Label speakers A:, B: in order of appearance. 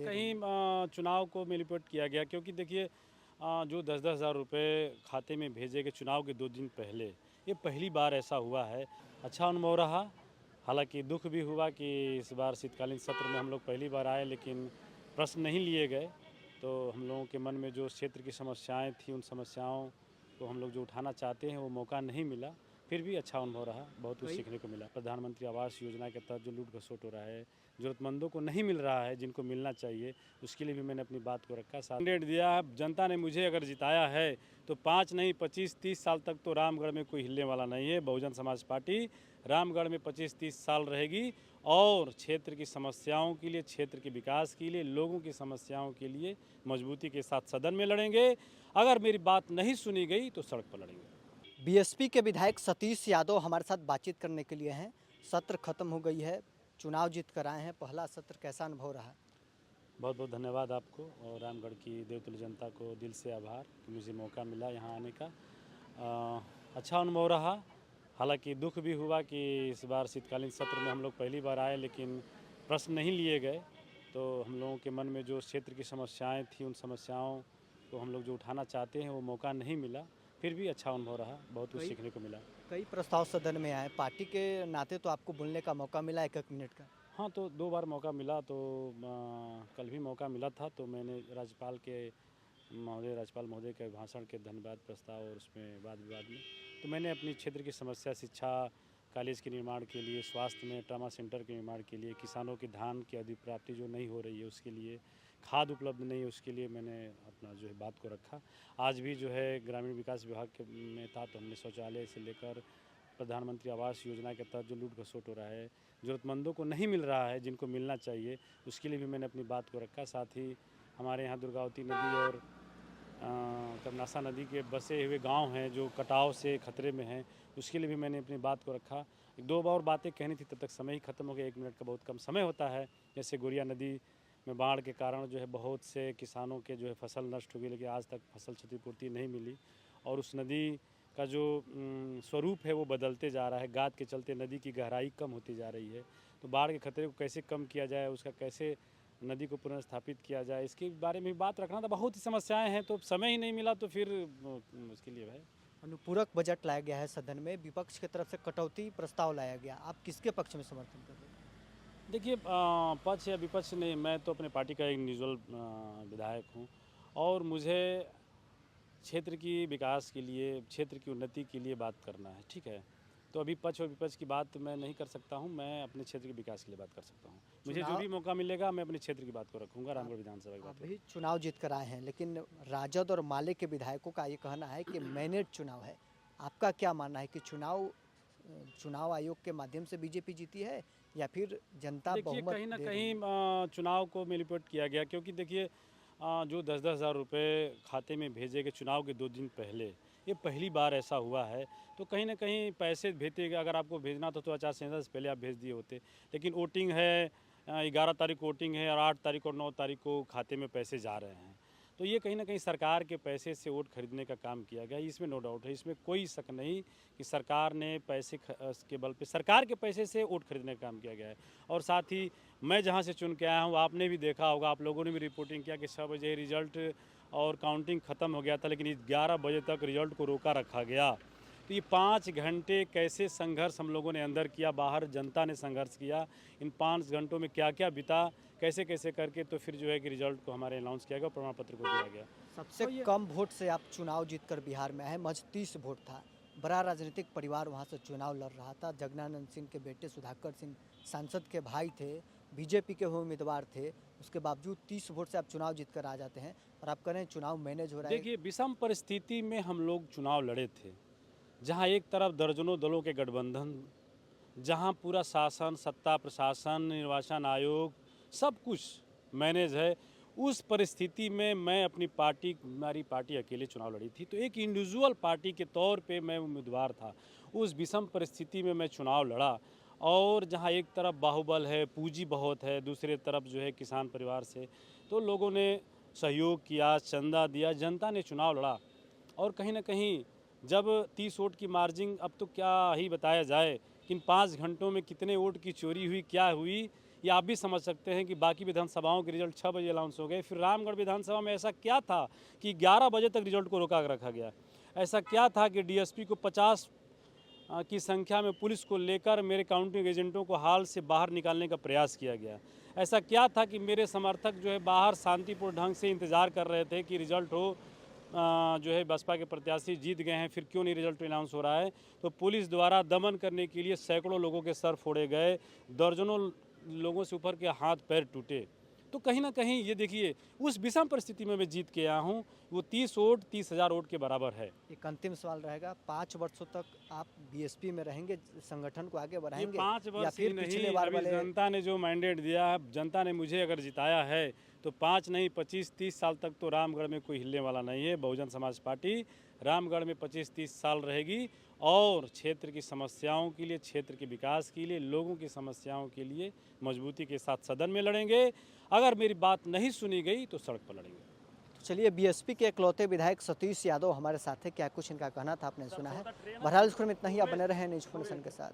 A: दे रही
B: कहीं
A: है।
B: चुनाव को मैनिपुलेट किया गया, क्योंकि देखिए जो 10-10 हज़ार रुपये खाते में भेजे गए चुनाव के 2 दिन पहले, ये पहली बार ऐसा हुआ है। अच्छा अनुभव रहा, हालांकि दुख भी हुआ कि इस बार शीतकालीन सत्र में हम लोग पहली बार आए लेकिन प्रश्न नहीं लिए गए। तो हम लोगों के मन में जो क्षेत्र की समस्याएं थी, उन समस्याओं को हम लोग जो उठाना चाहते हैं वो मौका नहीं मिला। फिर भी अच्छा अनुभव रहा, बहुत कुछ सीखने को मिला। प्रधानमंत्री आवास योजना के तहत जो लूट घसोट हो रहा है, ज़रूरतमंदों को नहीं मिल रहा है जिनको मिलना चाहिए, उसके लिए भी मैंने अपनी बात को रखा। कैंडिडेट दिया है, जनता ने मुझे अगर जिताया है तो 5 नहीं 25-30 साल तक तो रामगढ़ में कोई हिलने वाला नहीं है। बहुजन समाज पार्टी रामगढ़ में 25-30 साल रहेगी और क्षेत्र की समस्याओं के लिए, क्षेत्र के विकास के लिए, लोगों की समस्याओं के लिए मजबूती के साथ सदन में लड़ेंगे। अगर मेरी बात नहीं सुनी गई तो सड़क पर लड़ेंगे।
A: बीएसपी के विधायक सतीश यादव हमारे साथ बातचीत करने के लिए हैं। सत्र खत्म हो गई है, चुनाव जीत कर आए हैं, पहला सत्र कैसा अनुभव रहा?
B: बहुत बहुत धन्यवाद आपको और रामगढ़ की देवतुल्य जनता को दिल से आभार कि मुझे मौका मिला यहाँ आने का। अच्छा अनुभव रहा, हालांकि दुख भी हुआ कि इस बार शीतकालीन सत्र में हम लोग पहली बार आए लेकिन प्रश्न नहीं लिए गए। तो हम लोगों के मन में जो क्षेत्र की समस्याएं थी, उन समस्याओं को हम लोग जो उठाना चाहते हैं वो मौका नहीं मिला। फिर भी अच्छा अनुभव रहा, बहुत कुछ सीखने को मिला।
A: कई प्रस्ताव सदन में आए, पार्टी के नाते तो आपको बोलने का मौका मिला 1-1 मिनट का।
B: हाँ, तो 2 बार मौका मिला, तो कल भी मौका मिला था तो मैंने राज्यपाल महोदय के भाषण के धन्यवाद प्रस्ताव और उसमें वाद विवाद में तो मैंने अपनी क्षेत्र की समस्या, शिक्षा, कॉलेज के निर्माण के लिए, स्वास्थ्य में ट्रामा सेंटर के निर्माण के लिए, किसानों की धान की अधिप्राप्ति जो नहीं हो रही है उसके लिए, खाद उपलब्ध नहीं है उसके लिए मैंने अपना जो है बात को रखा। आज भी जो है ग्रामीण विकास विभाग के में था तो हमने शौचालय से लेकर प्रधानमंत्री आवास योजना के तहत जो लूट घसोट हो रहा है, ज़रूरतमंदों को नहीं मिल रहा है जिनको मिलना चाहिए, उसके लिए भी मैंने अपनी बात को रखा। साथ ही हमारे यहाँ दुर्गावती नदी और कर्मनासा नदी के बसे हुए गांव हैं जो कटाव से खतरे में हैं, उसके लिए भी मैंने अपनी बात को रखा। 1-2 और बातें कहनी थी, तब तक समय ही खत्म हो गया। 1 मिनट का बहुत कम समय होता है। जैसे गोरिया नदी में बाढ़ के कारण जो है बहुत से किसानों के जो है फसल नष्ट हो गई, लेकिन आज तक फसल क्षतिपूर्ति नहीं मिली और उस नदी का जो स्वरूप है वो बदलते जा रहा है। गाद के चलते नदी की गहराई कम होती जा रही है। तो बाढ़ के खतरे को कैसे कम किया जाए, उसका कैसे नदी को पुनर्स्थापित किया जाए, इसके बारे में भी बात रखना था। बहुत ही समस्याएं हैं तो समय ही नहीं मिला तो फिर उसके लिए है।
A: अनुपूरक बजट लाया गया है सदन में, विपक्ष की तरफ से कटौती प्रस्ताव लाया गया, आप किसके पक्ष में समर्थन कर रहे हैं?
B: देखिए पक्ष या विपक्ष नहीं, मैं तो अपने पार्टी का एक इंडिविजुअल विधायक हूँ और मुझे क्षेत्र की विकास के लिए, क्षेत्र की उन्नति के लिए बात करना है, ठीक है। तो अभी पक्ष और विपक्ष की बात मैं नहीं कर सकता हूं, मैं अपने क्षेत्र के विकास के लिए बात कर सकता हूं। मुझे जो भी मौका मिलेगा मैं अपने क्षेत्र की बात को रखूंगा, रामगढ़ विधानसभा की बात।
A: अभी चुनाव जीत कर आए हैं, लेकिन राजद और माले के विधायकों का ये कहना है कि मैनेज चुनाव है। आपका क्या मानना है कि चुनाव आयोग के माध्यम से बीजेपी जीती है या फिर जनता
B: देखिए
A: बहुमत
B: कहीं ना
A: दे रही है?
B: कहीं चुनाव को मैनिपुलेट किया गया, क्योंकि देखिए जो 10-10 हज़ार रुपये खाते में भेजे गए चुनाव के 2 दिन पहले, ये पहली बार ऐसा हुआ है। तो कहीं ना कहीं पैसे भेजते, अगर आपको भेजना था तो आचार संहिता से पहले आप भेज दिए होते। लेकिन वोटिंग है, 11 तारीख को वोटिंग है और 8 तारीख और 9 तारीख को खाते में पैसे जा रहे हैं। तो ये कहीं ना कहीं सरकार के पैसे से वोट खरीदने का काम किया गया, इसमें नो डाउट है, इसमें कोई शक नहीं कि सरकार ने पैसे के बल पे, सरकार के पैसे से वोट खरीदने का काम किया गया है। और साथ ही मैं जहां से चुन के आया हूं, आपने भी देखा होगा, आप लोगों ने भी रिपोर्टिंग किया कि 6 बजे रिजल्ट और काउंटिंग ख़त्म हो गया था, लेकिन 11 बजे तक रिजल्ट को रोका रखा गया। तो ये 5 घंटे कैसे संघर्ष हम लोगों ने अंदर किया, बाहर जनता ने संघर्ष किया, इन 5 घंटों में क्या क्या बीता, कैसे कैसे करके तो फिर जो है कि रिजल्ट को हमारे अनाउंस किया गया, प्रमाण पत्र को दिया गया।
A: सबसे कम वोट से आप चुनाव जीतकर बिहार में आए, महज 30 वोट था। बड़ा राजनीतिक परिवार वहां से चुनाव लड़ रहा था। जगनानंद सिंह के बेटे सुधाकर सिंह सांसद के भाई थे, बीजेपी के वो उम्मीदवार थे। उसके बावजूद 30 वोट से आप चुनाव जीतकर आ जाते हैं और आप कह रहे हैं चुनाव मैनेज हो रहा है।
B: देखिए विषम परिस्थिति में हम लोग चुनाव लड़े थे, जहां एक तरफ दर्जनों दलों के गठबंधन, जहां पूरा शासन, सत्ता, प्रशासन, निर्वाचन आयोग सब कुछ मैनेज है। उस परिस्थिति में मैं अपनी पार्टी, हमारी पार्टी अकेले चुनाव लड़ी थी, तो एक इंडिविजुअल पार्टी के तौर पे मैं उम्मीदवार था। उस विषम परिस्थिति में मैं चुनाव लड़ा और जहां एक तरफ बाहुबल है, पूंजी बहुत है, दूसरे तरफ जो है किसान परिवार से, तो लोगों ने सहयोग किया, चंदा दिया, जनता ने चुनाव लड़ा। और कहीं ना कहीं जब 30 वोट की मार्जिन, अब तो क्या ही बताया जाए कि इन 5 घंटों में कितने वोट की चोरी हुई, क्या हुई, या आप भी समझ सकते हैं कि बाकी विधानसभाओं के रिजल्ट 6 बजे अनाउंस हो गए। फिर रामगढ़ विधानसभा में ऐसा क्या था कि 11 बजे तक रिजल्ट को रोका रखा गया? ऐसा क्या था कि डीएसपी को 50 की संख्या में पुलिस को लेकर मेरे काउंटिंग एजेंटों को हाल से बाहर निकालने का प्रयास किया गया? ऐसा क्या था कि मेरे समर्थक जो है बाहर शांतिपूर्ण ढंग से इंतज़ार कर रहे थे कि रिजल्ट हो, जो है बसपा के प्रत्याशी जीत गए हैं, फिर क्यों नहीं रिजल्ट अनाउंस हो रहा है? तो पुलिस द्वारा दमन करने के लिए सैकड़ों लोगों के सर फोड़े गए, दर्जनों लोगों से ऊपर के हाथ पैर टूटे। तो कहीं ना कहीं ये देखिए, उस विषम परिस्थिति में मैं जीत के आया हूँ। वो 30,000 वोट के बराबर है।
A: एक अंतिम सवाल रहेगा, 5 वर्षों तक आप बीएसपी में रहेंगे, संगठन को आगे
B: ये
A: बढ़ाएंगे
B: 5
A: या
B: वर्ष ही
A: फिर पिछले
B: नहीं,
A: बार
B: अभी
A: वाले?
B: जनता ने जो मैंडेट दिया है, जनता ने मुझे अगर जिताया है तो 5 नहीं 25-30 साल तक तो रामगढ़ में कोई हिलने वाला नहीं है। बहुजन समाज पार्टी रामगढ़ में 25-30 साल रहेगी और क्षेत्र की समस्याओं के लिए, क्षेत्र के विकास के लिए, लोगों की समस्याओं के लिए मजबूती के साथ सदन में लड़ेंगे। अगर मेरी बात नहीं सुनी गई तो सड़क पर लड़ेंगे।
A: तो चलिए, बीएसपी के इकलौते विधायक सतीश यादव हमारे साथ है। क्या कुछ इनका कहना था आपने सुना है। बहरहाल इस खबर में इतना ही। आप बने रहें न्यूज़ नेशन के साथ।